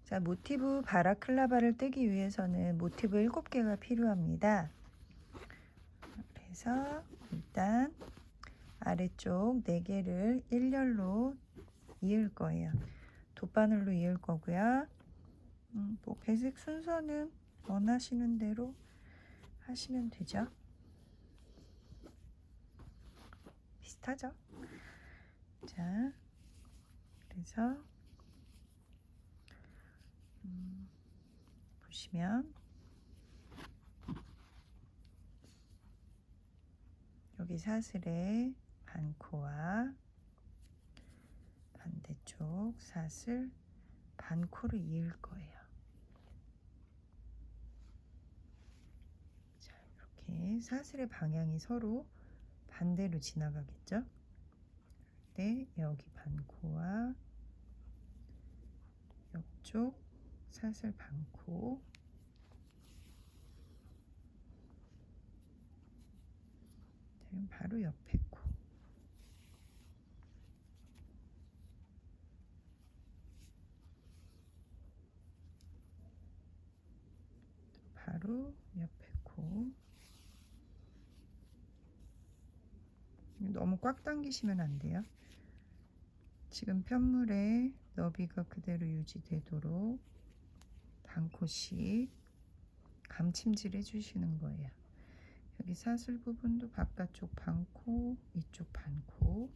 자, 모티브 바라클라바를 뜨기 위해서는 모티브 7개가 필요합니다. 그래서 일단 아래쪽 4개를 1열로 이을 거예요. 돗바늘로 이을 거고요. 뭐 배색 순서는 원하시는 대로 하시면 되죠. 비슷하죠? 자, 그래서 보시면 여기 사슬에 반코와 반대쪽 사슬 반코를 이을 거예요. 자, 이렇게 사슬의 방향이 서로 반대로 지나가겠죠? 네, 여기 반코와 옆쪽 사슬 반코, 지금 바로 옆에 코, 바로 옆에 코. 너무 꽉 당기시면 안 돼요. 지금 편물의 너비가 그대로 유지되도록 반코씩 감침질 해주시는 거예요. 여기 사슬 부분도 바깥쪽 반코, 이쪽 반코,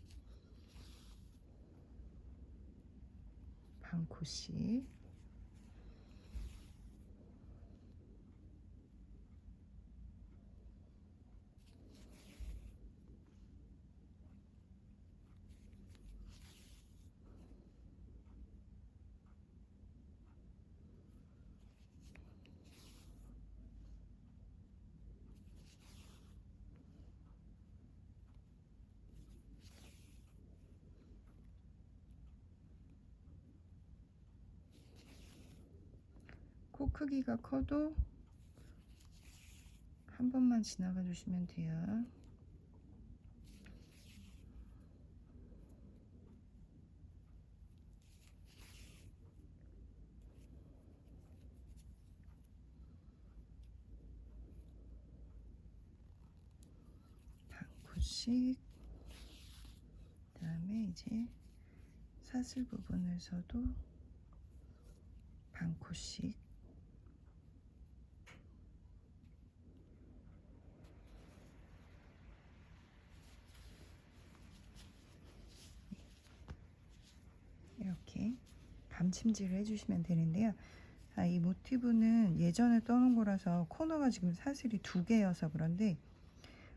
반코씩. 코 크기가 커도 한 번만 지나가 주시면 돼요. 반코씩. 그 다음에 이제 사슬 부분에서도 반코씩. 이렇게 감침질을 해주시면 되는데요. 이 모티브는 예전에 떠놓은 거라서 코너가 지금 사슬이 2개여서 그런데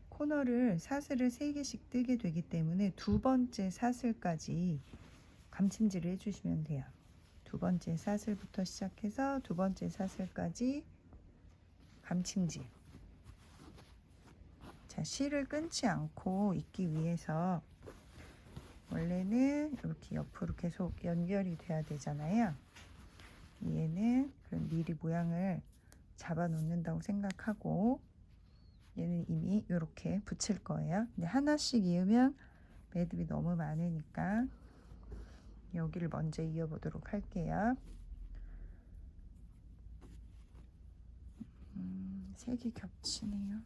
코너를 사슬을 3개씩 뜨게 되기 때문에 2번째 사슬까지 감침질을 해주시면 돼요. 2번째 사슬부터 시작해서 2번째 사슬까지 감침질. 자, 실을 끊지 않고 있기 위해서 원래는 이렇게 옆으로 계속 연결이 돼야 되잖아요. 얘는 그럼 미리 모양을 잡아 놓는다고 생각하고 얘는 이미 이렇게 붙일 거예요. 근데 하나씩 이으면 매듭이 너무 많으니까 여기를 먼저 이어 보도록 할게요. 3개 겹치네요.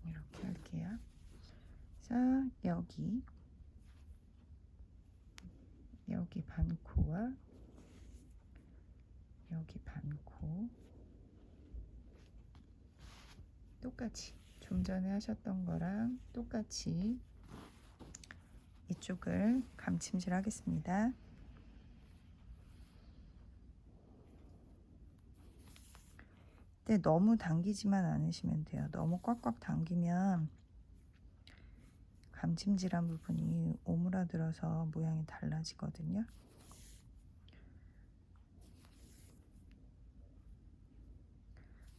이렇게 할게요. 자, 여기 반코와 여기 반코 똑같이 좀 전에 하셨던 거랑 똑같이 이쪽을 감침질 하겠습니다. 근데 너무 당기지만 않으시면 돼요. 너무 꽉꽉 당기면 감침질한 부분이 오므라들어서 모양이 달라지거든요.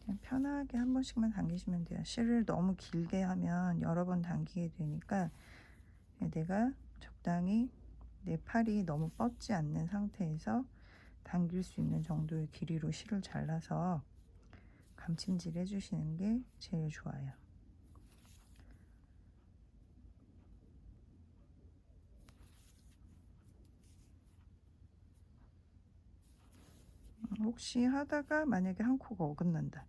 그냥 편하게 한 번씩만 당기시면 돼요. 실을 너무 길게 하면 여러 번 당기게 되니까 내가 적당히 내 팔이 너무 뻗지 않는 상태에서 당길 수 있는 정도의 길이로 실을 잘라서 감침질 해주시는 게 제일 좋아요. 혹시 하다가 만약에 한 코가 어긋난다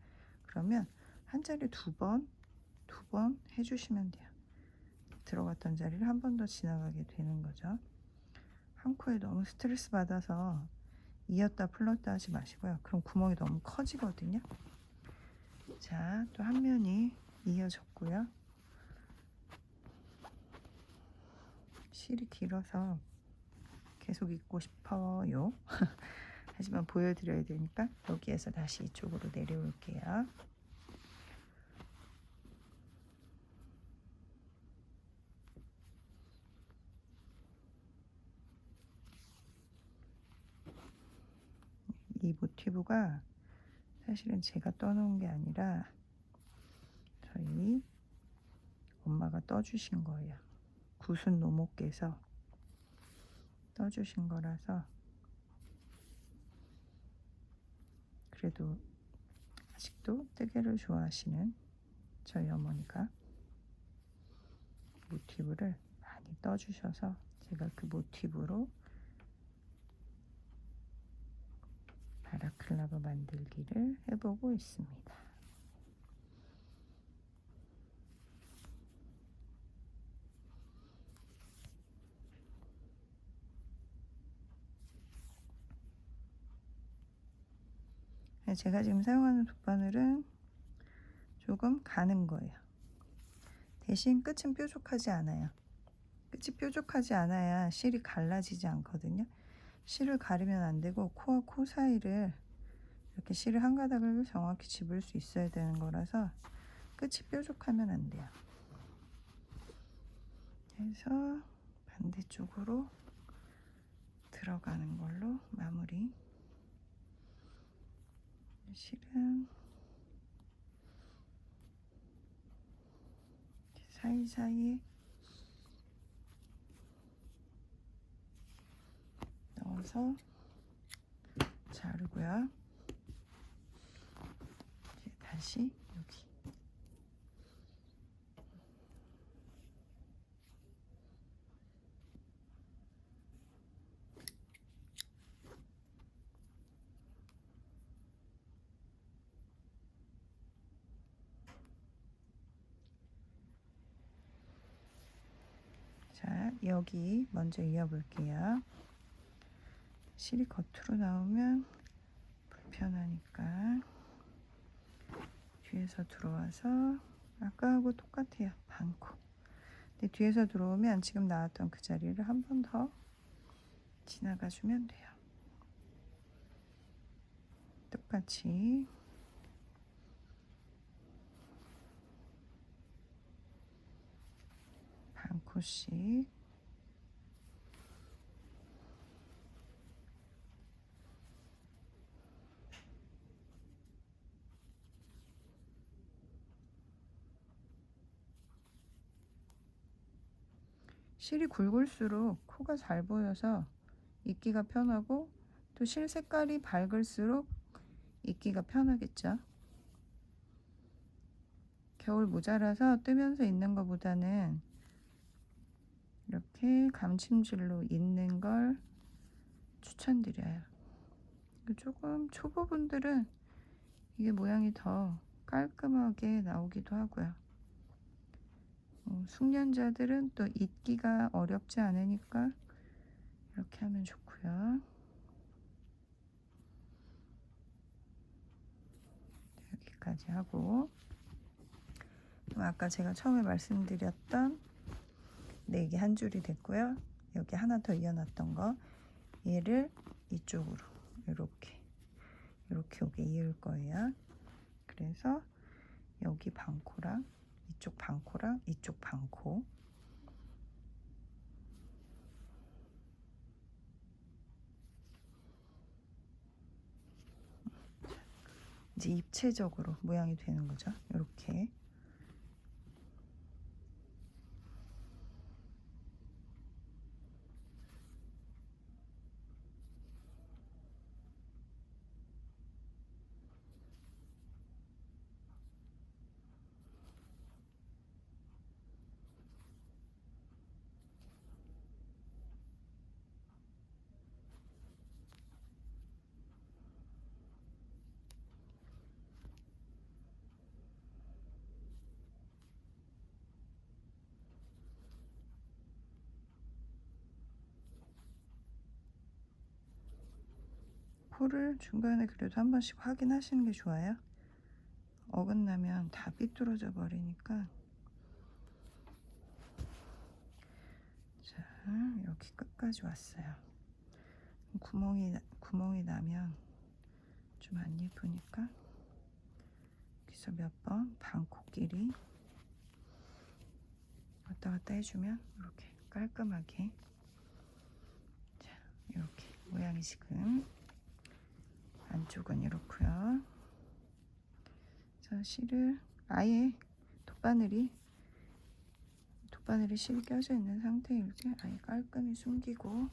그러면 한 자리 두 번 해주시면 돼요. 들어갔던 자리를 한 번 더 지나가게 되는 거죠. 한 코에 너무 스트레스 받아서 이었다 풀렀다 하지 마시고요. 그럼 구멍이 너무 커지거든요. 자, 또 한 면이 이어졌고요. 실이 길어서 계속 입고 싶어요. 하지만 보여드려야 되니까 여기에서 다시 이쪽으로 내려올게요. 이 모티브가 사실은 제가 떠놓은 게 아니라 저희 엄마가 떠주신 거예요. 구순 노모께서 떠주신 거라서 그래도 아직도 뜨개를 좋아하시는 저희 어머니가 모티브를 많이 떠주셔서 제가 그 모티브로 바라클라바 만들기를 해보고 있습니다. 제가 지금 사용하는 돗바늘은 조금 가는 거예요. 대신 끝은 뾰족하지 않아요. 끝이 뾰족하지 않아야 실이 갈라지지 않거든요. 실을 가르면 안 되고 코와 코 사이를 이렇게 실을 한 가닥을 정확히 집을 수 있어야 되는 거라서 끝이 뾰족하면 안 돼요. 그래서 반대쪽으로 들어가는 걸로 마무리. 실은 사이사이에 넣어서 자르고요. 이제 다시 여기 자, 여기 먼저 이어볼게요. 실이 겉으로 나오면 불편하니까 뒤에서 들어와서 아까하고 똑같아요. 반코. 근데 뒤에서 들어오면 지금 나왔던 그 자리를 한 번 더 지나가 주면 돼요. 똑같이 반코씩 실이 굵을수록 코가 잘 보여서 입기가 편하고 또 실 색깔이 밝을수록 입기가 편하겠죠. 겨울 모자라서 뜨면서 있는 것보다는 이렇게 감침질로 있는 걸 추천드려요. 조금 초보분들은 이게 모양이 더 깔끔하게 나오기도 하고요. 숙련자들은 또 입기가 어렵지 않으니까 이렇게 하면 좋고요. 여기까지 하고 아까 제가 처음에 말씀드렸던 4개 한 줄이 됐고요. 여기 하나 더 이어놨던 거 얘를 이쪽으로 이렇게 오게 이을 거예요. 그래서 여기 반코랑 이쪽 반코랑 이쪽 반코 이제 입체적으로 모양이 되는 거죠. 이렇게 코를 중간에 그래도 한 번씩 확인하시는 게 좋아요. 어긋나면 다 삐뚤어져 버리니까. 자, 여기 끝까지 왔어요. 구멍이 나면 좀 안 예쁘니까 여기서 몇 번 반코끼리 왔다 갔다 해주면 이렇게 깔끔하게, 자, 이렇게 모양이 지금 안쪽은 이렇고요. 그래서 실을 아예 돗바늘이 실이 껴져 있는 상태일 때 아예 깔끔히 숨기고,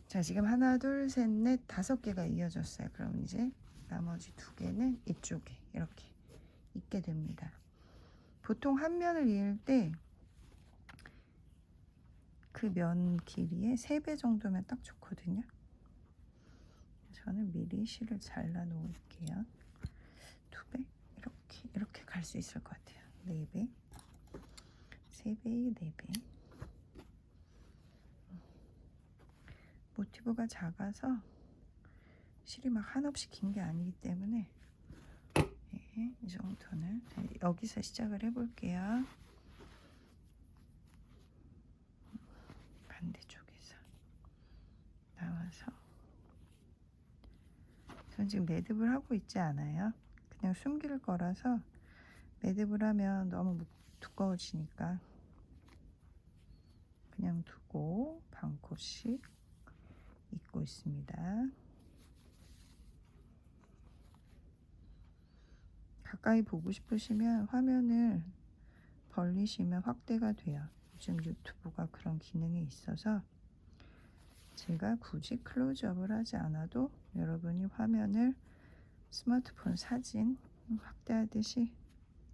자, 지금 하나, 둘, 셋, 넷, 5개가 이어졌어요. 그럼 이제 나머지 2개는 이쪽에 이렇게 있게 됩니다. 보통 한 면을 이을 때 그 면 길이의 3배 정도면 딱 좋거든요. 저는 미리 실을 잘라 놓을게요. 2배? 이렇게 갈 수 있을 것 같아요. 4배, 3배, 4배. 모티브가 작아서 실이 막 한없이 긴 게 아니기 때문에 이 정도는 여기서 시작을 해볼게요. 반대쪽에서 나와서, 전 지금 매듭을 하고 있지 않아요. 그냥 숨길 거라서 매듭을 하면 너무 두꺼워지니까 그냥 두고 반코씩 입고 있습니다. 가까이 보고 싶으시면 화면을 벌리시면 확대가 돼요. 요즘 유튜브가 그런 기능이 있어서 제가 굳이 클로즈업을 하지 않아도 여러분이 화면을 스마트폰 사진 확대하듯이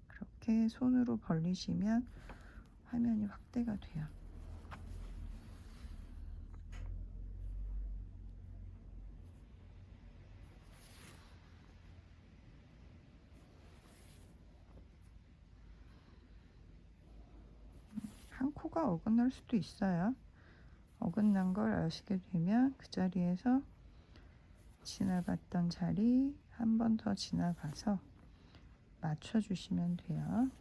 그렇게 손으로 벌리시면 화면이 확대가 돼요. 한 코가 어긋날 수도 있어요. 어긋난 걸 아시게 되면 그 자리에서 지나갔던 자리 한 번 더 지나가서 맞춰주시면 돼요.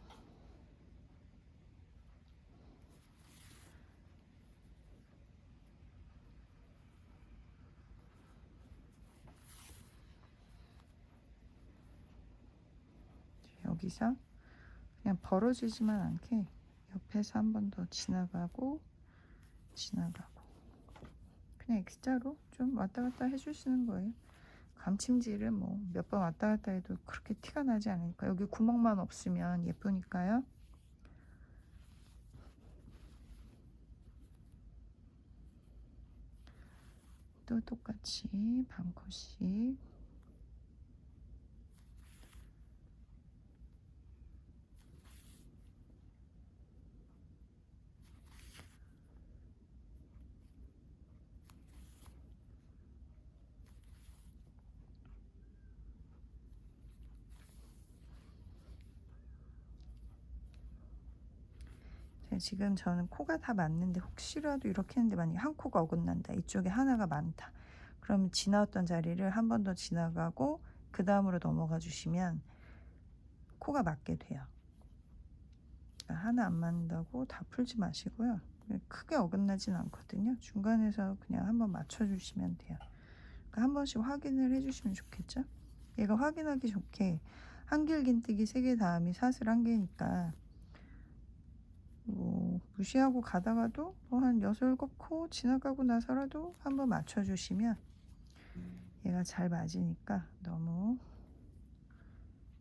여기서 그냥 벌어지지만 않게 옆에서 한 번 더 지나가고 그냥 X자로 좀 왔다 갔다 해주시는 거예요. 감침질은 뭐 몇 번 왔다 갔다 해도 그렇게 티가 나지 않으니까, 여기 구멍만 없으면 예쁘니까요. 또 똑같이 반코씩. 지금 저는 코가 다 맞는데 혹시라도 이렇게 했는데 만약에 한 코가 어긋난다, 이쪽에 하나가 많다, 그러면 지나왔던 자리를 한 번 더 지나가고 그 다음으로 넘어가 주시면 코가 맞게 돼요. 그러니까 하나 안 맞는다고 다 풀지 마시고요. 크게 어긋나진 않거든요. 중간에서 그냥 한번 맞춰 주시면 돼요. 그러니까 한 번씩 확인을 해 주시면 좋겠죠. 얘가 확인하기 좋게 한길 긴뜨기 3개 다음이 사슬 1개니까 뭐 무시하고 가다가도 뭐 한 6, 7코 지나가고 나서라도 한번 맞춰주시면 얘가 잘 맞으니까 너무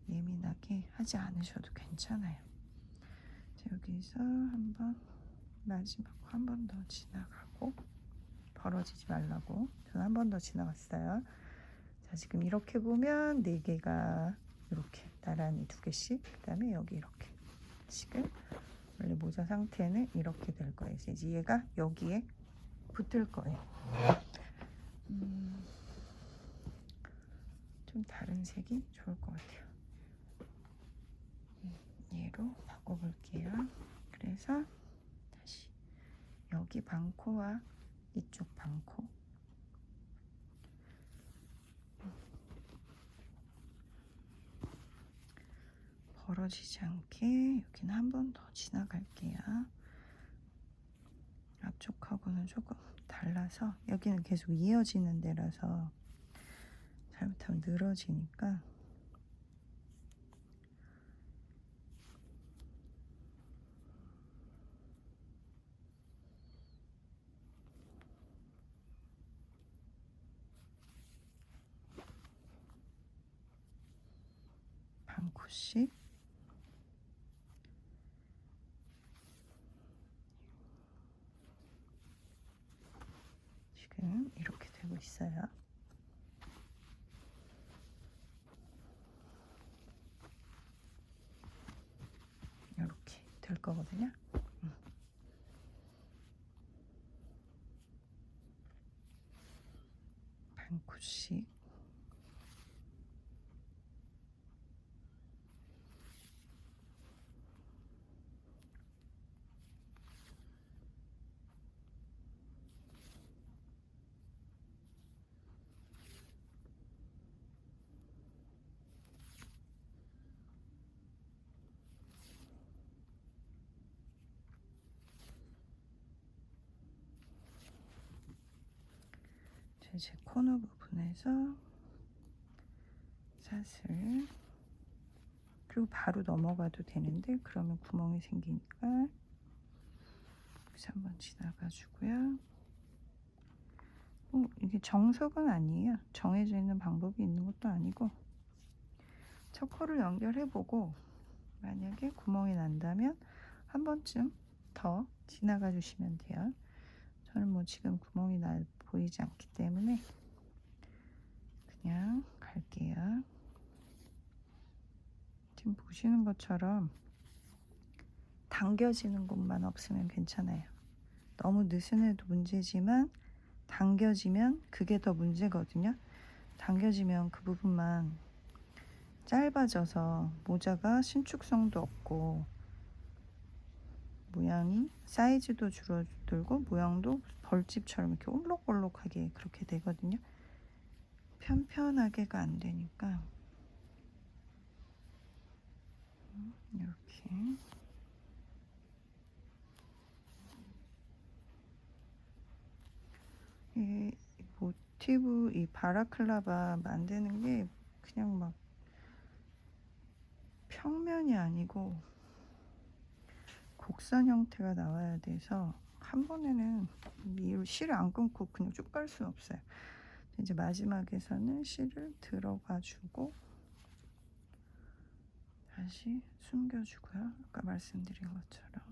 예민하게 하지 않으셔도 괜찮아요. 자, 여기서 한번 마지막 한 번 더 지나가고, 벌어지지 말라고 저는 한 번 더 지나갔어요. 자, 지금 이렇게 보면 4개가 이렇게 나란히 2개씩, 그 다음에 여기 이렇게 지금 원래 모자 상태는 이렇게 될 거예요. 이제 얘가 여기에 붙을 거예요. 좀 다른 색이 좋을 것 같아요. 얘로 바꿔볼게요. 그래서 다시 여기 반코와 이쪽 반코 벌어지지 않게 여기는 한 번 더 지나갈게요. 앞쪽하고는 조금 달라서 여기는 계속 이어지는 데라서 잘못하면 늘어지니까 반 코씩 지금 이렇게 되고 있어요. 이렇게 될 거거든요. 반 코씩 제 코너 부분에서 사슬, 그리고 바로 넘어가도 되는데 그러면 구멍이 생기니까 여기서 한번 지나가 주고요. 이게 정석은 아니에요. 정해져 있는 방법이 있는 것도 아니고 첫 코를 연결해보고 만약에 구멍이 난다면 한 번쯤 더 지나가 주시면 돼요. 저는 뭐 지금 구멍이 보이지 않기 때문에 그냥 갈게요. 지금 보시는 것처럼 당겨지는 곳만 없으면 괜찮아요. 너무 느슨해도 문제지만 당겨지면 그게 더 문제거든요. 당겨지면 그 부분만 짧아져서 모자가 신축성도 없고 모양이 사이즈도 줄어들고 모양도 벌집처럼 이렇게 올록올록하게 그렇게 되거든요. 편편하게가 안 되니까 이렇게 이 모티브 이 바라클라바 만드는 게 그냥 막 평면이 아니고 곡선 형태가 나와야 돼서 한 번에는 이 실을 안 끊고 그냥 쭉 갈 수는 없어요. 이제 마지막에서는 실을 들어가 주고 다시 숨겨주고요. 아까 말씀드린 것처럼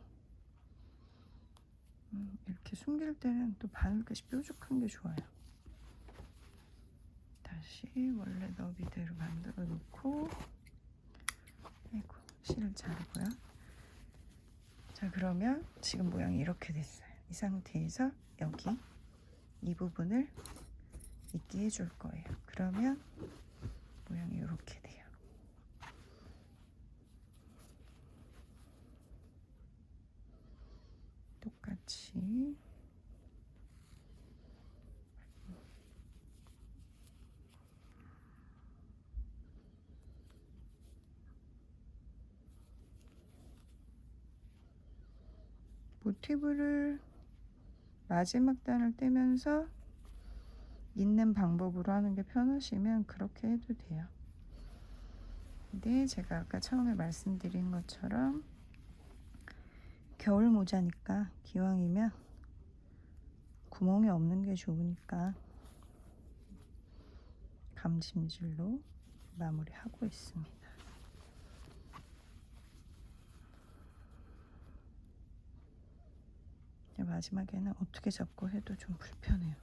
이렇게 숨길 때는 또 바늘끝이 뾰족한 게 좋아요. 다시 원래 너비대로 만들어 놓고, 아이고 실을 자르고요. 자, 그러면 지금 모양이 이렇게 됐어요. 이 상태에서 여기 이 부분을 있게 해줄 거예요. 그러면 모양이 이렇게 돼요. 똑같이 모티브를 마지막 단을 떼면서 있는 방법으로 하는 게 편하시면 그렇게 해도 돼요. 근데 제가 아까 처음에 말씀드린 것처럼 겨울 모자니까 기왕이면 구멍이 없는 게 좋으니까 감심질로 마무리하고 있습니다. 마지막에는 어떻게 잡고 해도 좀 불편해요.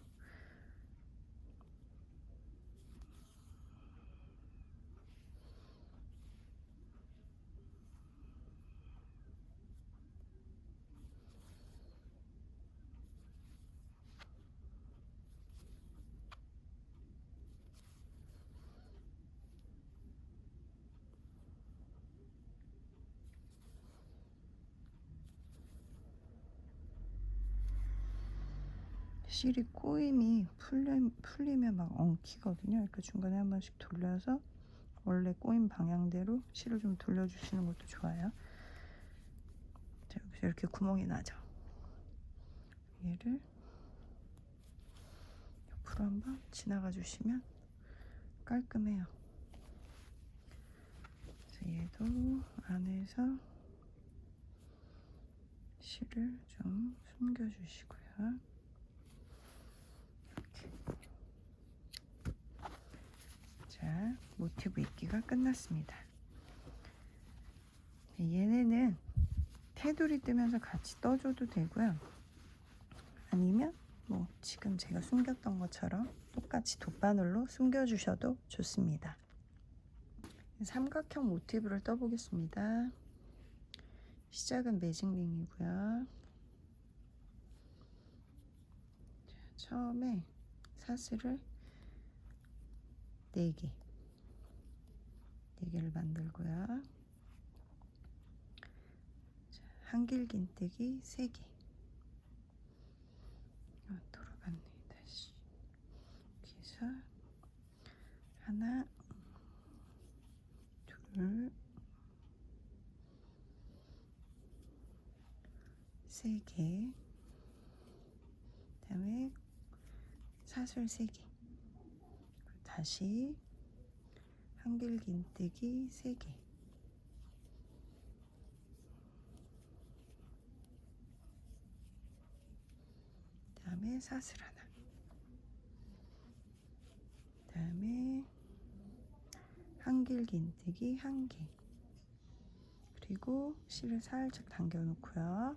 실이 꼬임이 풀리면 막 엉키거든요. 그러니까 중간에 한 번씩 돌려서 원래 꼬인 방향대로 실을 좀 돌려주시는 것도 좋아요. 자, 여기서 이렇게 구멍이 나죠. 얘를 옆으로 한번 지나가 주시면 깔끔해요. 그래서 얘도 안에서 실을 좀 숨겨 주시고요. 이렇게. 자, 모티브 입기가 끝났습니다. 얘네는 테두리 뜨면서 같이 떠줘도 되고요. 아니면 뭐 지금 제가 숨겼던 것처럼 똑같이 돗바늘로 숨겨주셔도 좋습니다. 삼각형 모티브를 떠보겠습니다. 시작은 매직링이고요. 처음에 사슬을 4개, 4개를 만들고요. 한길긴뜨기 3개. 돌아갔네. 다시 이렇게 해서 하나, 둘, 3개. 그 다음에 사슬 3개. 다시 한길긴뜨기 3개. 그 다음에 사슬 하나. 그 다음에 한길긴뜨기 1개. 그리고 실을 살짝 당겨 놓고요.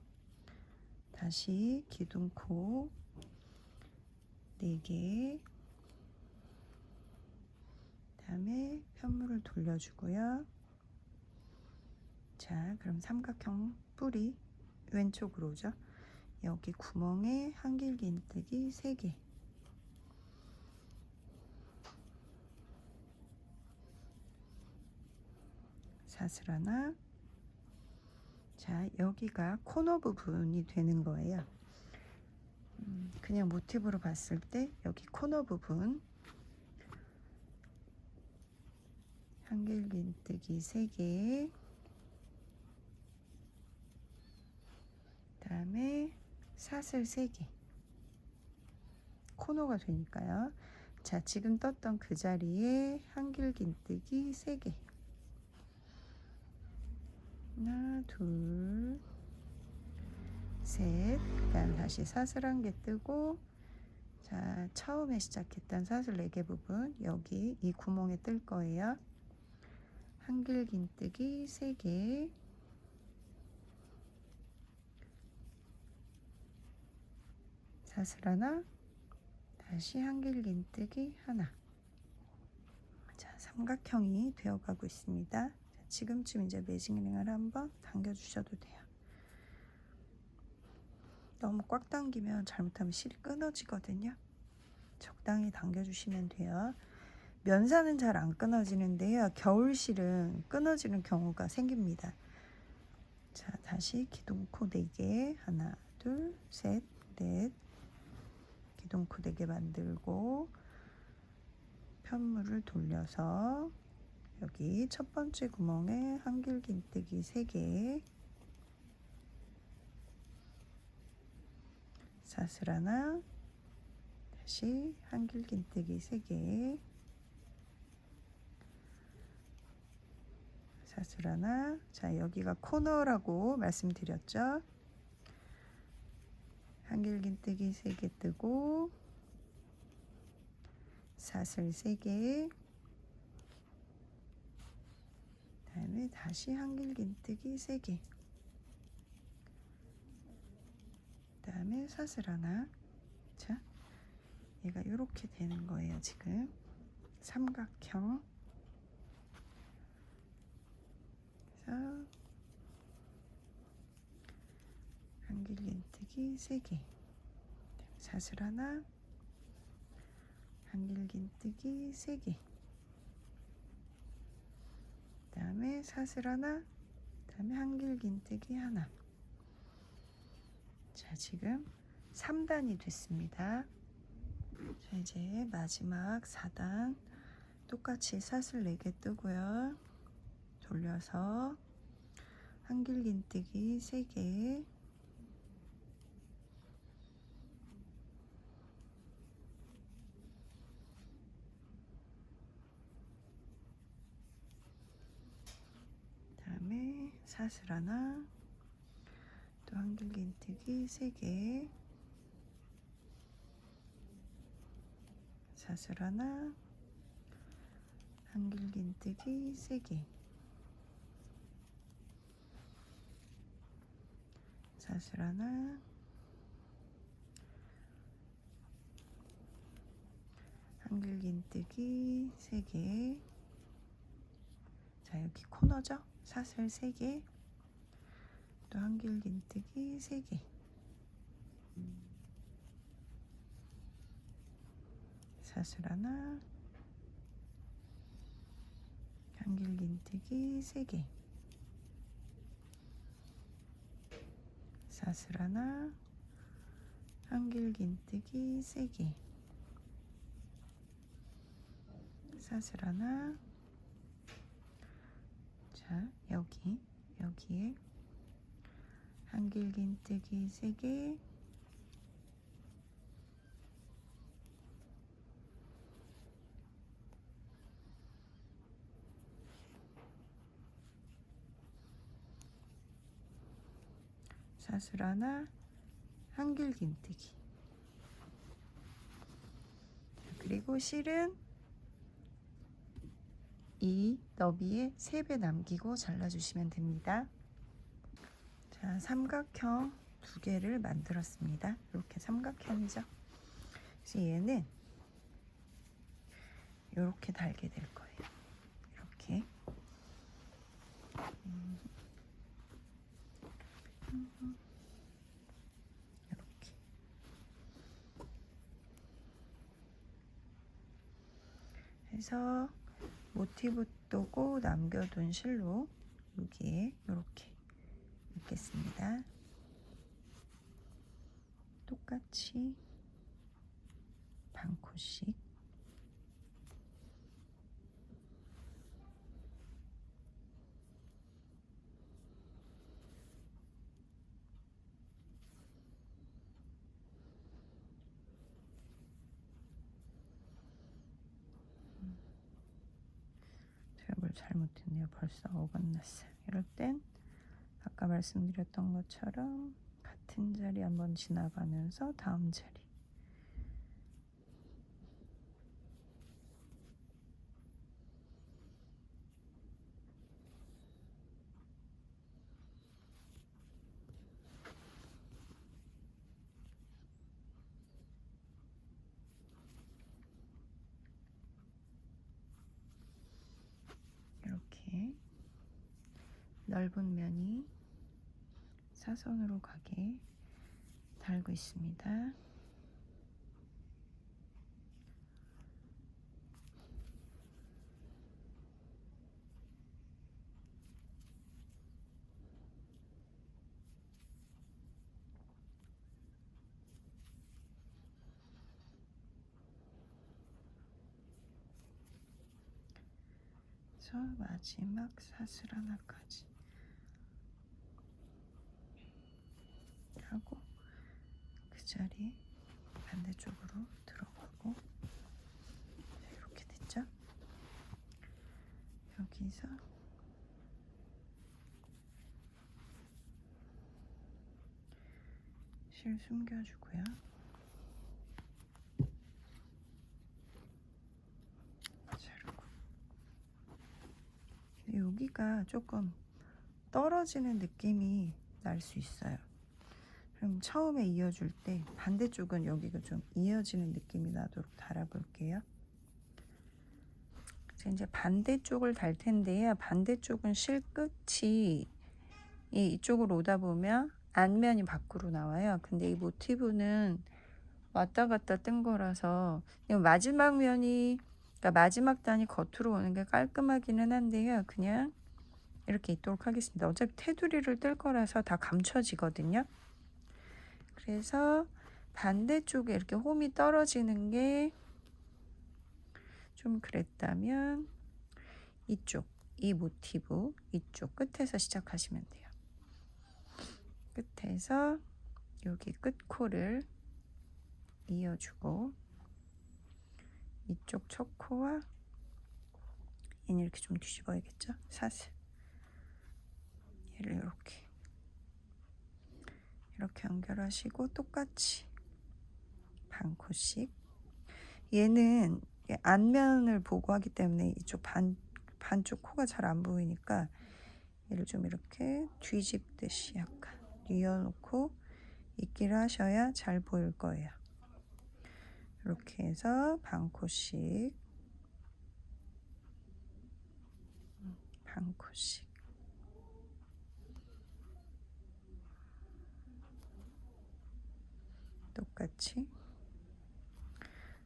다시 기둥코 4개. 그 다음에 편물을 돌려주고요. 자, 그럼 삼각형 뿌리 왼쪽으로 오죠. 여기 구멍에 한길긴뜨기 3개. 사슬 하나. 자, 여기가 코너 부분이 되는 거예요. 그냥 모티브로 봤을 때 여기 코너 부분 한길긴뜨기 3개. 그 다음에 사슬 3개. 코너가 되니까요. 자, 지금 떴던 그 자리에 한길긴뜨기 3개. 하나, 둘, 셋. 그 다음 다시 사슬 1개 뜨고, 자, 처음에 시작했던 사슬 4개 부분 여기 이 구멍에 뜰 거예요. 한길긴뜨기 3개. 사슬 하나. 다시 한길긴뜨기 하나. 자, 삼각형이 되어가고 있습니다. 자, 지금쯤 이제 매직링을 한번 당겨주셔도 돼요. 너무 꽉 당기면 잘못하면 실이 끊어지거든요. 적당히 당겨주시면 돼요. 면사는 잘 안 끊어지는데요. 겨울실은 끊어지는 경우가 생깁니다. 자, 다시 기둥코 4개. 하나, 둘, 셋, 넷. 기둥코 4개 만들고 편물을 돌려서 여기 첫 번째 구멍에 한길긴뜨기 3개. 사슬 하나. 다시 한길긴뜨기 3개. 사슬 하나. 자, 여기가 코너라고 말씀드렸죠. 한길긴뜨기 3개 뜨고 사슬 3개. 그 다음에 다시 한길긴뜨기 3개. 그 다음에 사슬 하나. 자, 얘가 이렇게 되는 거예요. 지금 삼각형. 그래서 한길긴뜨기 3개. 사슬 하나. 한길긴뜨기 3개. 그 다음에 사슬 하나. 그 다음에 한길긴뜨기 하나. 자, 지금 3단이 됐습니다. 자, 이제 마지막 4단 똑같이 사슬 4개 뜨고요. 돌려서 한길긴뜨기 3개, 그다음에 사슬 하나, 또 한길긴뜨기 3개, 사슬 하나, 한길긴뜨기 3개, 사슬 하나, 한길긴뜨기 3개. 자, 여기 코너죠? 사슬 3개, 또 한길긴뜨기 3개, 사슬 하나, 한길긴뜨기 3개, 사슬 하나, 한길긴뜨기 3개, 사슬 하나. 자, 여기에 한길긴뜨기 3개, 사슬 하나, 한길긴뜨기. 그리고 실은 이 너비에 3배 남기고 잘라주시면 됩니다. 자, 삼각형 2개를 만들었습니다. 이렇게 삼각형이죠. 그래서 얘는 이렇게 달게 될 거예요. 이렇게. 이렇게. 해서 모티브 또고 남겨둔 실로 여기에 이렇게 넣겠습니다. 똑같이 반 컷씩. 제가 뭘 잘못했네요. 벌써 어긋났어요. 이럴 땐 아까 말씀드렸던 것처럼 같은 자리 한번 지나가면서 다음 자리. 이렇게 넓은 면이 사선으로 가게 달고 있습니다. 그래서 마지막 사슬 하나까지 하고 그 자리에 반대쪽으로 들어가고, 이렇게 됐죠? 여기서 실 숨겨주고요. 자르고. 여기가 조금 떨어지는 느낌이 날 수 있어요. 그럼 처음에 이어줄 때 반대쪽은 여기가 좀 이어지는 느낌이 나도록 달아볼게요. 이제 반대쪽을 달 텐데요. 반대쪽은 실 끝이 이쪽으로 오다 보면 앞면이 밖으로 나와요. 근데 이 모티브는 왔다 갔다 뜬 거라서 마지막 면이, 그러니까 마지막 단이 겉으로 오는 게 깔끔하기는 한데요. 그냥 이렇게 있도록 하겠습니다. 어차피 테두리를 뜰 거라서 다 감춰지거든요. 그래서 반대쪽에 이렇게 홈이 떨어지는 게 좀 그랬다면 이쪽, 이 모티브 이쪽 끝에서 시작하시면 돼요. 끝에서 여기 끝코를 이어주고 이쪽 첫 코와 얘는 이렇게 좀 뒤집어야겠죠? 사슬 얘를 이렇게 연결하시고 똑같이 반 코씩. 얘는 안면을 보고 하기 때문에 이쪽 반쪽 코가 잘 안 보이니까 얘를 좀 이렇게 뒤집듯이 약간 뉘어놓고 있기를 하셔야 잘 보일 거예요. 이렇게 해서 반 코씩 똑같이.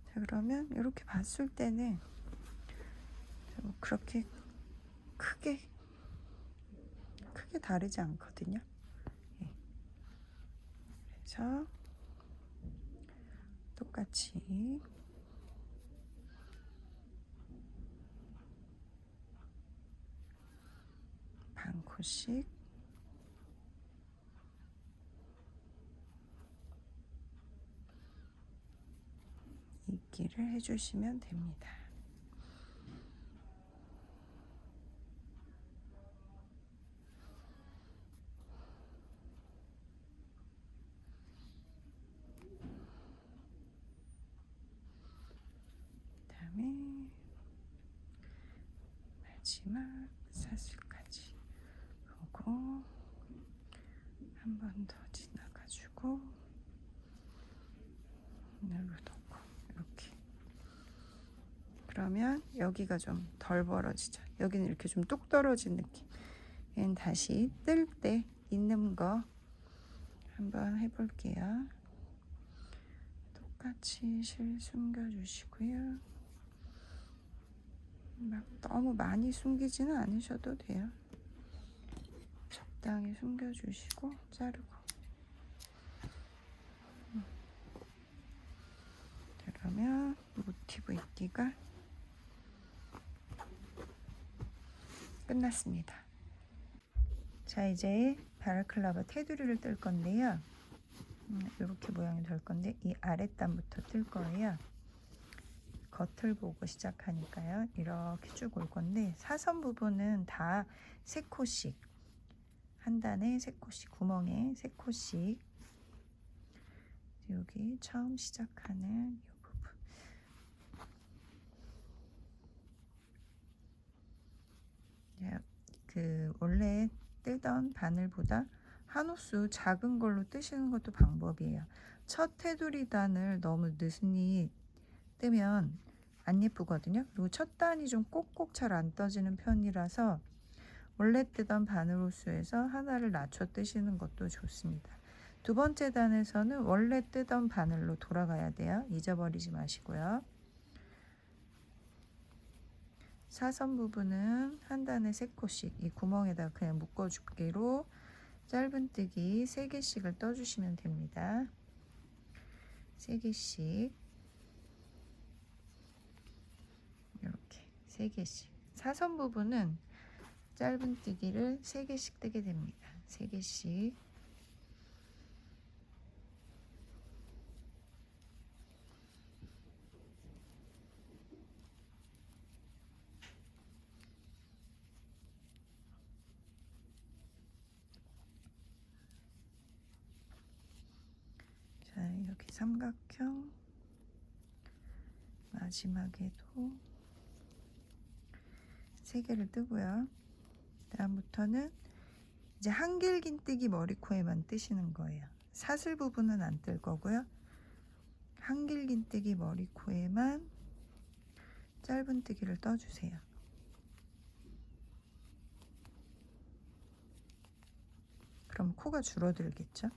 자, 그러면 이렇게 봤을 때는 그렇게 크게 다르지 않거든요. 그래서 똑같이 반 코씩 있기를 해주시면 됩니다. 그다음에 마지막 사슬까지 보고 한 번 더 지나가지고 눌러놓고 이렇게. 그러면 여기가 좀 덜 벌어지죠. 여기는 이렇게 좀 뚝 떨어진 느낌. 얘는 다시 뜰 때 있는 거 한번 해볼게요. 똑같이 실 숨겨주시고요. 막 너무 많이 숨기지는 않으셔도 돼요. 적당히 숨겨주시고 자르고. 그러면 모티브 입기가 끝났습니다. 자, 이제 바라클라바 테두리를 뜰 건데요. 이렇게 모양이 될 건데 이 아랫단부터 뜰 거예요. 겉을 보고 시작하니까요. 이렇게 쭉 올 건데 사선 부분은 다 3코씩, 한 단에 3코씩, 구멍에 3코씩. 여기 처음 시작하는 이 부분. 원래 뜨던 바늘보다 한 호수 작은 걸로 뜨시는 것도 방법이에요. 첫 테두리 단을 너무 느슨히 뜨면 안 예쁘거든요. 그리고 첫 단이 좀 꼭꼭 잘 안 떠지는 편이라서 원래 뜨던 바늘 호수에서 하나를 낮춰 뜨시는 것도 좋습니다. 두 번째 단에서는 원래 뜨던 바늘로 돌아가야 돼요. 잊어버리지 마시고요. 사선 부분은 한 단에 3코씩 이 구멍에다 그냥 묶어주기로 짧은뜨기 3개씩을 떠주시면 됩니다. 3개씩 이렇게 3개씩. 사선 부분은 짧은뜨기를 3개씩 뜨게 됩니다. 3개씩. 자, 이렇게 삼각형 마지막에도 3개를 뜨고요. 다음부터는 이제 한길긴뜨기 머리코에만 뜨시는 거예요. 사슬 부분은 안 뜰 거고요. 한길긴뜨기 머리코에만 짧은뜨기를 떠주세요. 그럼 코가 줄어들겠죠?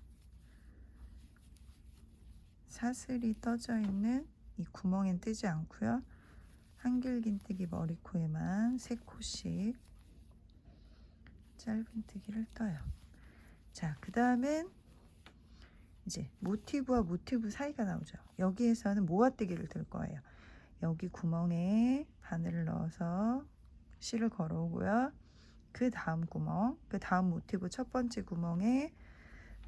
사슬이 떠져 있는 이 구멍엔 뜨지 않고요. 한길긴뜨기 머리코에만 3코씩 짧은뜨기를 떠요. 자, 그 다음엔 이제 모티브와 모티브 사이가 나오죠. 여기에서는 모아뜨기를 들 거예요. 여기 구멍에 바늘을 넣어서 실을 걸어오고요. 그 다음 구멍, 그 다음 모티브 첫 번째 구멍에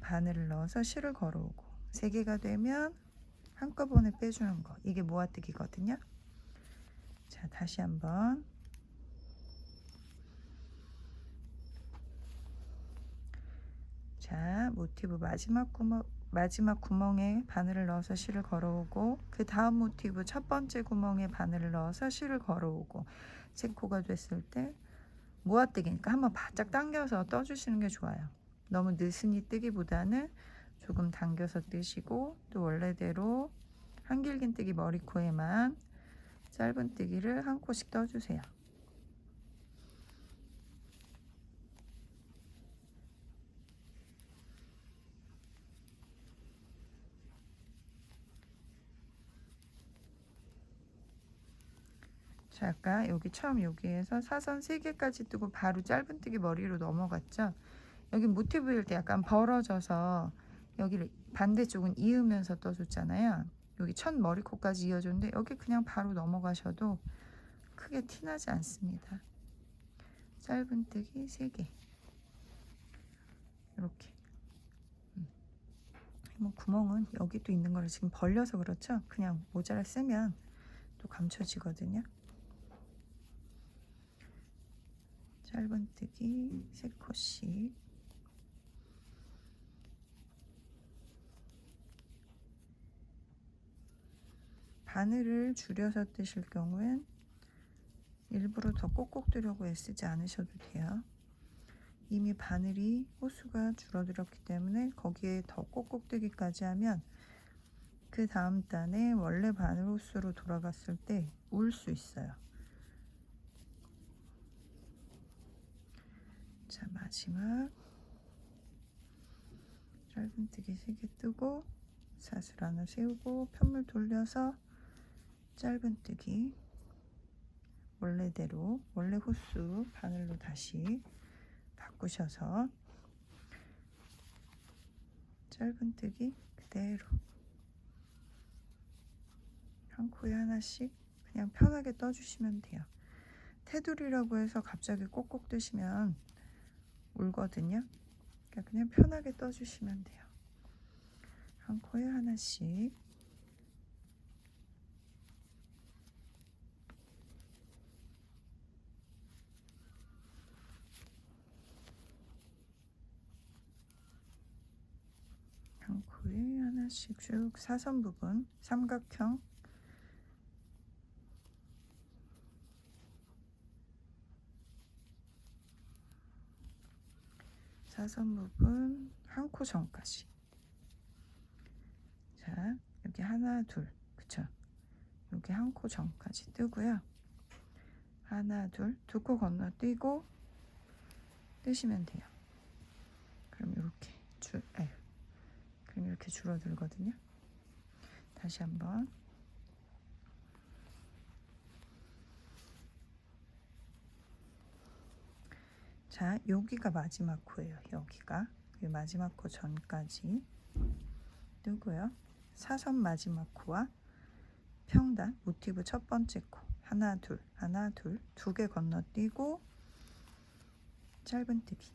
바늘을 넣어서 실을 걸어오고 3개가 되면 한꺼번에 빼주는 거. 이게 모아뜨기거든요. 자, 다시 한번. 자, 모티브 마지막 구멍에 바늘을 넣어서 실을 걸어오고 그 다음 모티브 첫 번째 구멍에 바늘을 넣어서 실을 걸어오고 3코가 됐을 때 모아뜨기니까 한번 바짝 당겨서 떠주시는 게 좋아요. 너무 느슨히 뜨기보다는 조금 당겨서 뜨시고 또 원래대로 한길긴뜨기 머리코에만 짧은 뜨기를 한 코씩 떠주세요. 자, 아까 여기 처음 여기에서 사선 3개까지 뜨고 바로 짧은뜨기 머리로 넘어갔죠. 여기 모티브일 때 약간 벌어져서 여기를 반대쪽은 이으면서 떠줬잖아요. 여기 첫 머리코까지 이어줬는데 여기 그냥 바로 넘어가셔도 크게 티나지 않습니다. 짧은뜨기 3개 이렇게. 뭐 구멍은 여기도 있는 거를 지금 벌려서 그렇죠. 그냥 모자를 쓰면 또 감춰지거든요. 짧은뜨기 3코씩. 바늘을 줄여서 뜨실 경우엔 일부러 더 꼭꼭 뜨려고 애쓰지 않으셔도 돼요. 이미 바늘이 호수가 줄어들었기 때문에 거기에 더 꼭꼭 뜨기까지 하면 그 다음 단에 원래 바늘 호수로 돌아갔을 때 울 수 있어요. 자, 마지막 짧은뜨기 3개 뜨고 사슬 하나 세우고 편물 돌려서 짧은뜨기 원래대로 원래 호수 바늘로 다시 바꾸셔서 짧은뜨기 그대로 한 코에 하나씩 그냥 편하게 떠주시면 돼요. 테두리라고 해서 갑자기 꼭꼭 뜨시면 울거든요. 그러니까 그냥 편하게 떠주시면 돼요. 한 코에 하나씩. 한 코에 하나씩 쭉 사선 부분 삼각형 사선 부분 한 코 전까지. 자, 여기 하나 둘 그쵸? 여기 한 코 전까지 뜨고요. 하나 둘 두 코 건너뛰고 뜨시면 돼요. 그럼 이렇게 줄어들거든요. 다시 한번. 자, 여기가 마지막 코예요. 여기가 마지막 코 전까지 뜨고요. 사선 마지막 코와 평단 모티브 첫 번째 코 하나 둘 두 개 건너뛰고 짧은뜨기.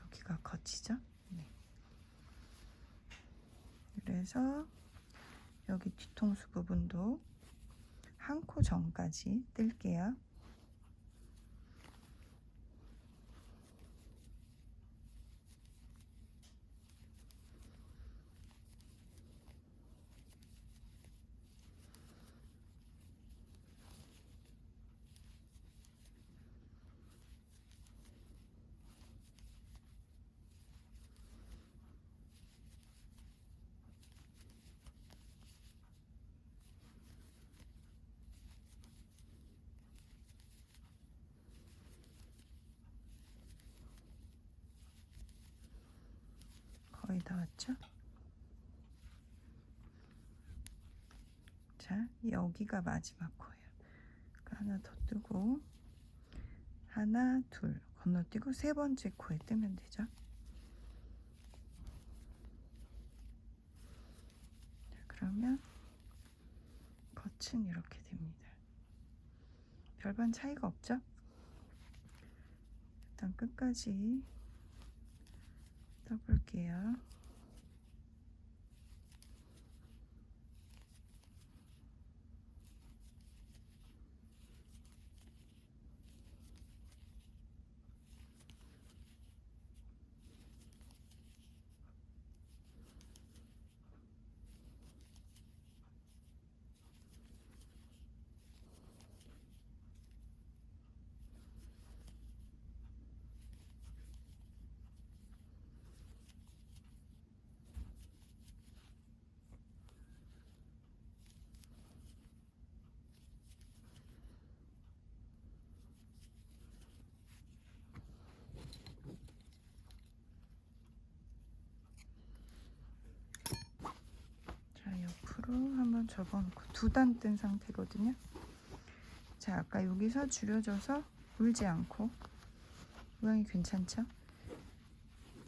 여기가 거치죠. 네. 그래서 여기 뒤통수 부분도 한 코 전까지 뜰게요. 거의 다 왔죠? 자, 여기가 마지막 코예요. 그러니까 하나 더 뜨고 하나 둘 건너뛰고 세 번째 코에 뜨면 되죠. 자, 그러면 하면 겉은 이렇게 됩니다. 별반 차이가 없죠? 일단 끝까지 떠볼게요. 자, 옆으로 한번 접어놓고 2단 뜬 상태거든요. 자, 아까 여기서 줄여줘서 울지 않고 모양이 괜찮죠?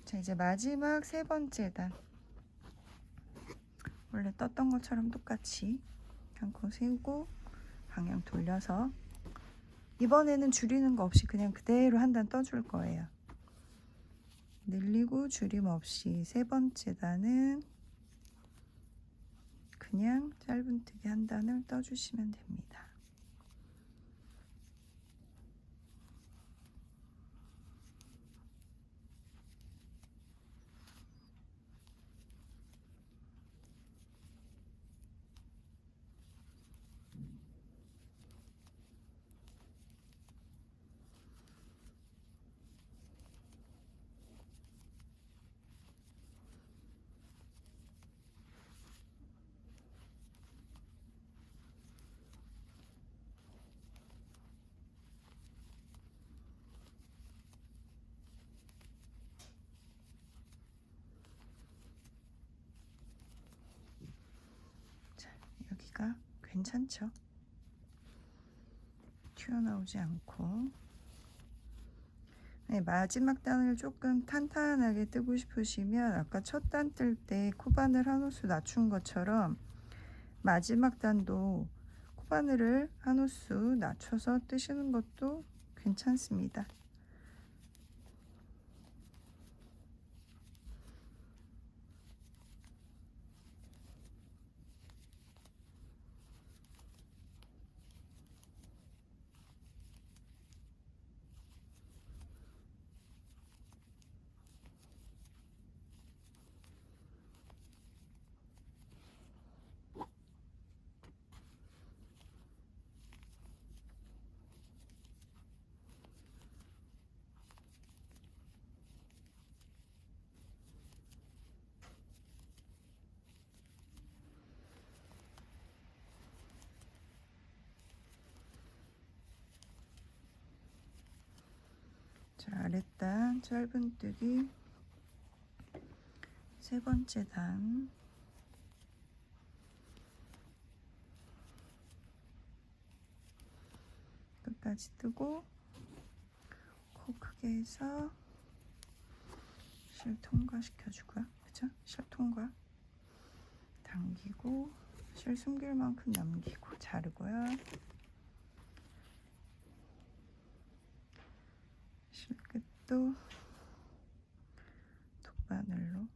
자, 이제 마지막 3번째 단, 원래 떴던 것처럼 똑같이 한 코 세우고 방향 돌려서, 이번에는 줄이는 거 없이 그냥 그대로 한 단 떠줄 거예요. 늘리고 줄임 없이 3번째 단은 그냥 짧은뜨기 한 단을 떠주시면 됩니다. 여기가 괜찮죠? 튀어나오지 않고. 네, 마지막 단을 조금 탄탄하게 뜨고 싶으시면 아까 첫 단 뜰 때 코바늘 한 호수 낮춘 것처럼 마지막 단도 코바늘을 한 호수 낮춰서 뜨시는 것도 괜찮습니다. 자, 아랫단 짧은뜨기 3번째 단, 끝까지 뜨고 코 크게 해서 실 통과시켜주고요. 그죠? 실 통과 당기고 실 숨길 만큼 남기고 자르고요. 실 끝도 돗바늘로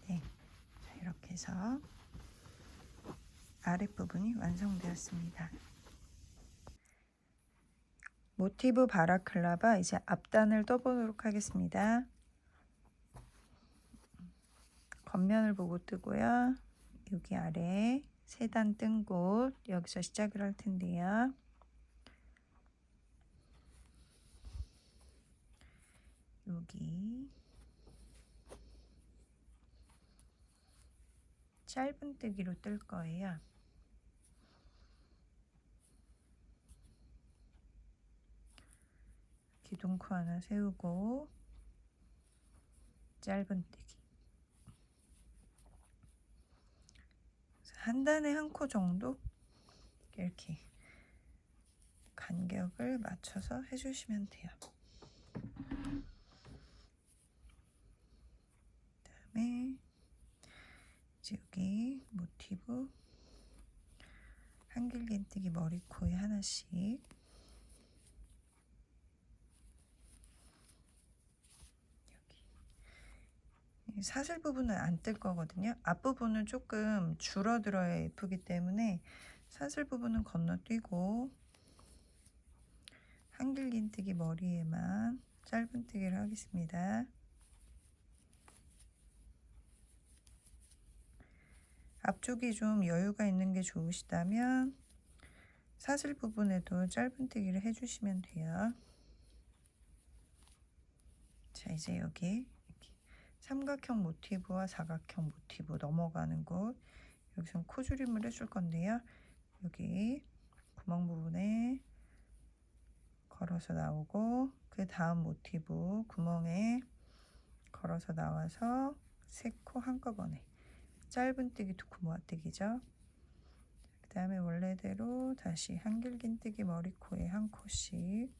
네, 자, 이렇게 해서 아랫부분이 완성되었습니다. 모티브 바라클라바 이제 앞단을 떠보도록 하겠습니다. 겉면을 보고 뜨고요. 여기 아래 3단 뜬 곳, 여기서 시작을 할 텐데요. 여기 짧은뜨기로 뜰 거예요. 기둥코 하나 세우고 짧은뜨기, 한 단에 한 코 정도 이렇게 간격을 맞춰서 해주시면 돼요. 그다음에 이제 여기 모티브 한길긴뜨기 머리코에 하나씩 여기 사슬 부분은 안 뜰 거거든요. 앞부분은 조금 줄어들어야 예쁘기 때문에 사슬 부분은 건너뛰고 한길긴뜨기 머리에만 짧은뜨기를 하겠습니다. 앞쪽이 좀 여유가 있는 게 좋으시다면 사슬 부분에도 짧은뜨기를 해주시면 돼요. 자, 이제 여기 이렇게 삼각형 모티브와 사각형 모티브 넘어가는 곳, 여기서 코줄임을 해줄 건데요. 여기 구멍 부분에 걸어서 나오고 그 다음 모티브 구멍에 걸어서 나와서 세 코 한꺼번에 짧은뜨기 두코 모아뜨기죠. 그 다음에 원래대로 다시 한길긴뜨기 머리코에 한 코씩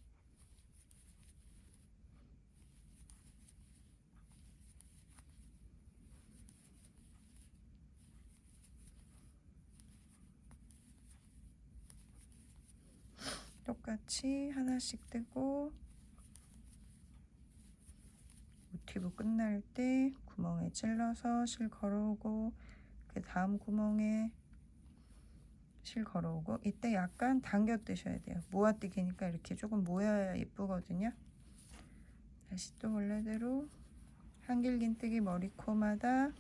똑같이 하나씩 뜨고 모티브 끝날 때 구멍에 찔러서 실 걸어오고 그 다음 구멍에 실 걸어오고 이때 약간 당겨 뜨셔야 돼요. 모아뜨기니까 이렇게 조금 모여야 예쁘거든요. 다시 또 원래대로 한길긴뜨기 머리코마다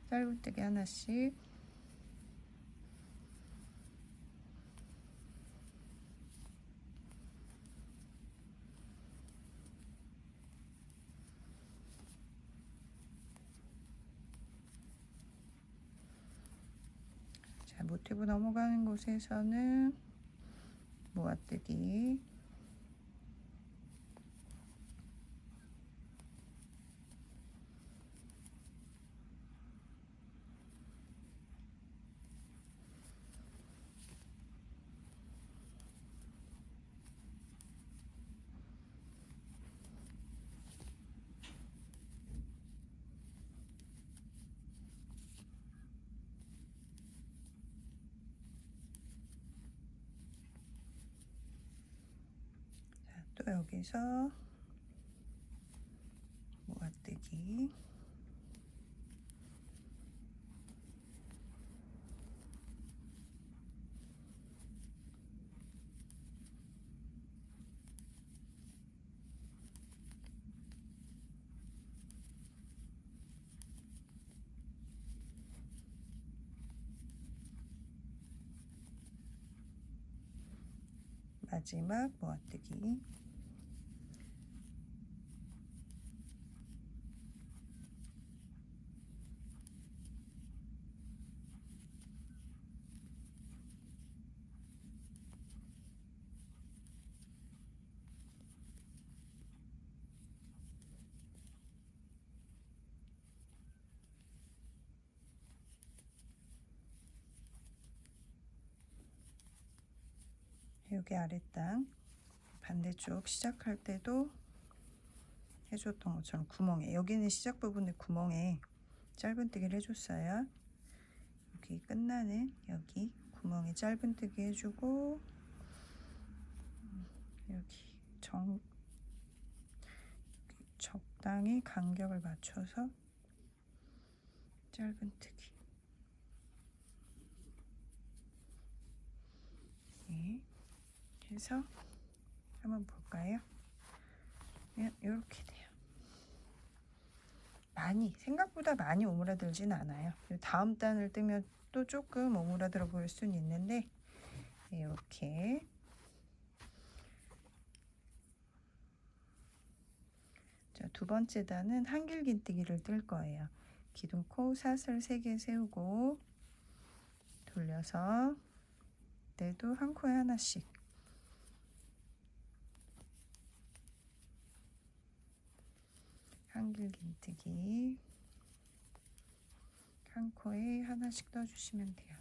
짧은뜨기 하나씩 자, 모티브 넘어가는 곳에서는 모아뜨기 또 여기서 모아뜨기 마지막 모아뜨기 여기 아랫땅 반대쪽 시작할 때도 해줬던 것처럼 구멍에 여기는 시작 부분에 구멍에 짧은뜨기를 해줬어요. 여기 끝나는 여기 구멍에 짧은뜨기 해주고 여기 적당히 간격을 맞춰서 짧은뜨기 네. 해서 한번 볼까요? 이렇게 돼요. 생각보다 많이 오므라들진 않아요. 다음 단을 뜨면 또 조금 오므라들어 보일 수는 있는데 이렇게 자, 두 번째 단은 한길긴뜨기를 뜰 거예요. 기둥코 사슬 3개 세우고 돌려서 때도 한 코에 하나씩 한길긴뜨기 한 코에 하나씩 떠주시면 돼요.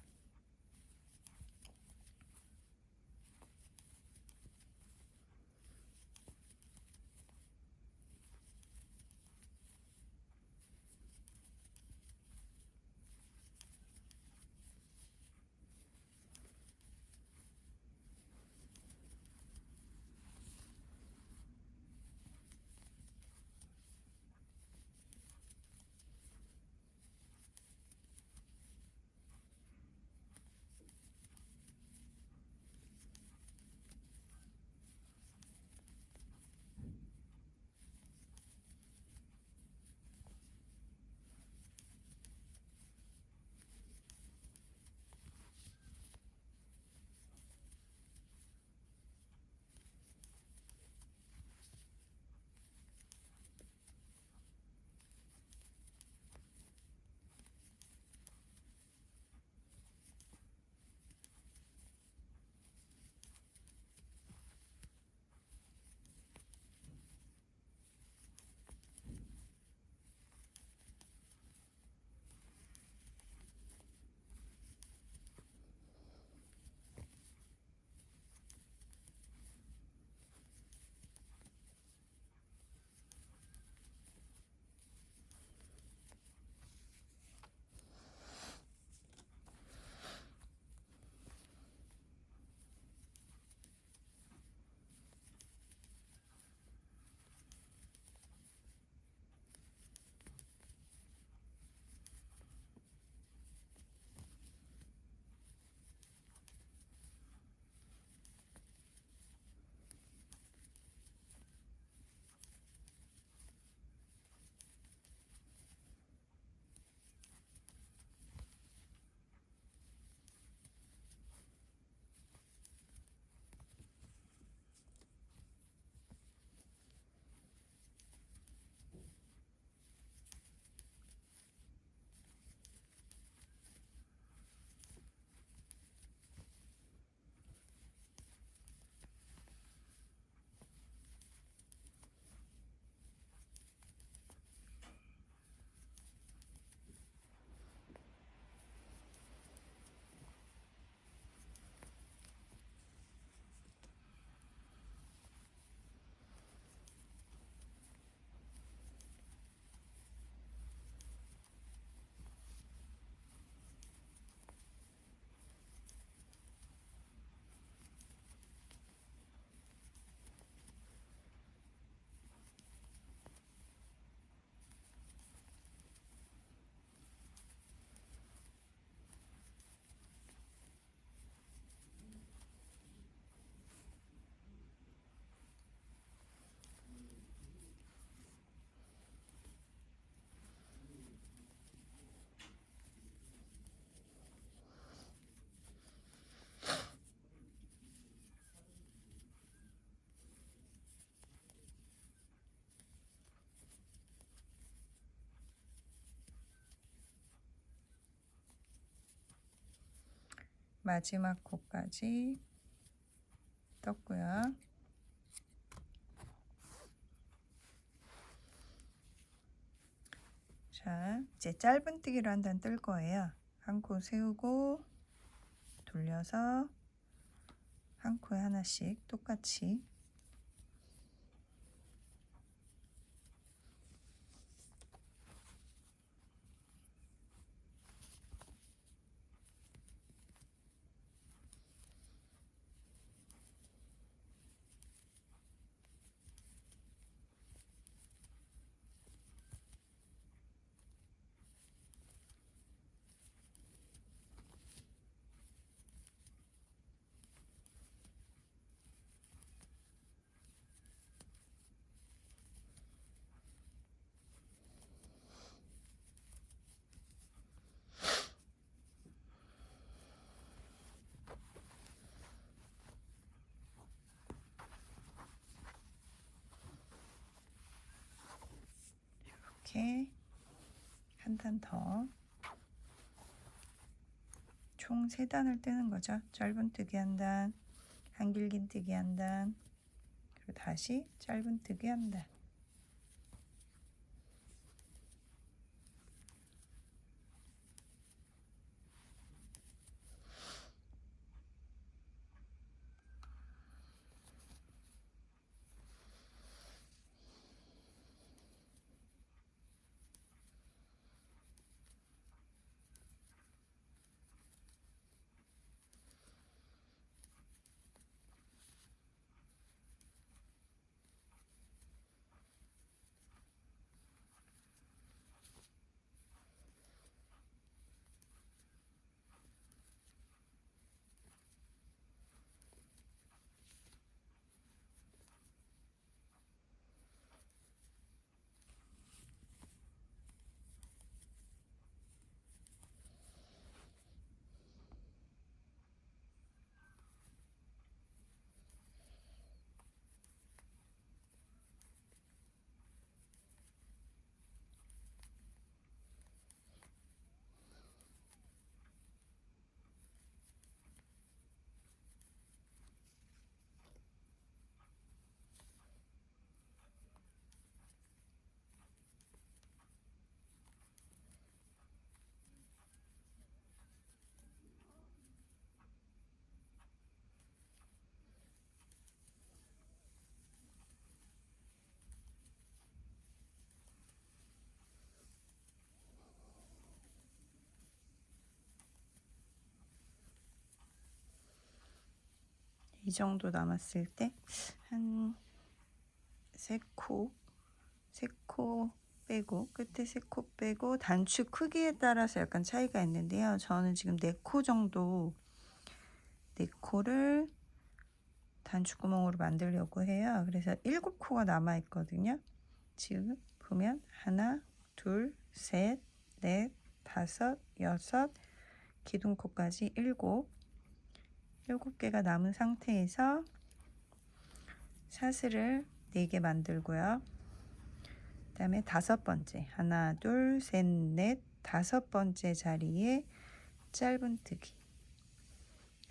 마지막 코까지 떴고요. 자, 이제 짧은뜨기로 한 단 뜰 거예요. 한 코 세우고 돌려서 한 코에 하나씩 똑같이 이렇게 한 단 더 총 3단을 뜨는 거죠. 짧은뜨기 한 단, 한길긴뜨기 한 단, 그리고 다시 짧은뜨기 한 단. 정도 남았을 때 한 3코 빼고, 끝에 3코 빼고, 단추 크기에 따라서 약간 차이가 있는데요. 저는 지금 4코 정도, 4코를 단추구멍으로 만들려고 해요. 그래서 7코가 남아 있거든요. 지금 보면 하나, 둘, 셋, 넷, 다섯, 여섯, 기둥코까지 7개가 남은 상태에서 사슬을 4개 만들고요. 그 다음에 5번째, 하나, 둘, 셋, 넷, 5번째 자리에 짧은뜨기,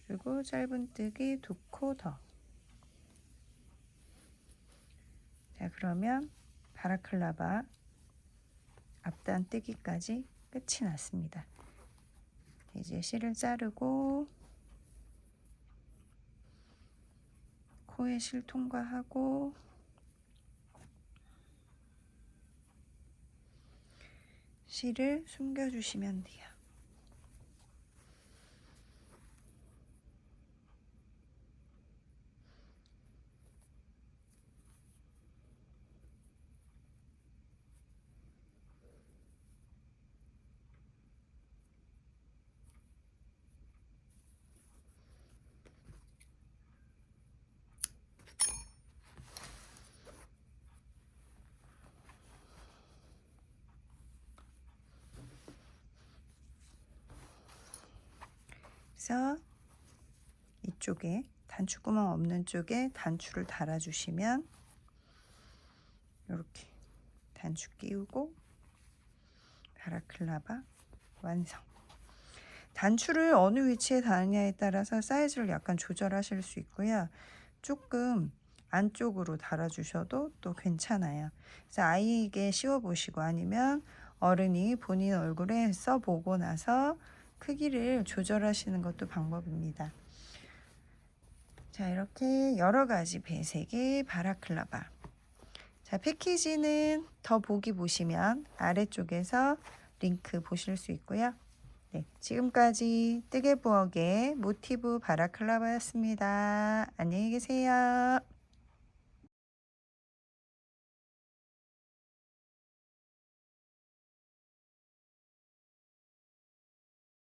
그리고 짧은뜨기 2코 더. 자, 그러면 바라클라바 앞단 뜨기까지 끝이 났습니다. 이제 실을 자르고 코에 실 통과하고 실을 숨겨주시면 돼요. 그래서 이쪽에 단추구멍 없는 쪽에 단추를 달아주시면 이렇게 단추 끼우고 바라클라바 완성. 단추를 어느 위치에 달느냐에 따라서 사이즈를 약간 조절하실 수 있고요. 조금 안쪽으로 달아주셔도 또 괜찮아요. 그래서 아이에게 씌워보시고 아니면 어른이 본인 얼굴에 써보고 나서 크기를 조절하시는 것도 방법입니다. 자, 이렇게 여러 가지 배색의 바라클라바. 자, 패키지는 더 보기 보시면 아래쪽에서 링크 보실 수 있고요. 네, 지금까지 뜨개부엌의 모티브 바라클라바였습니다. 안녕히 계세요.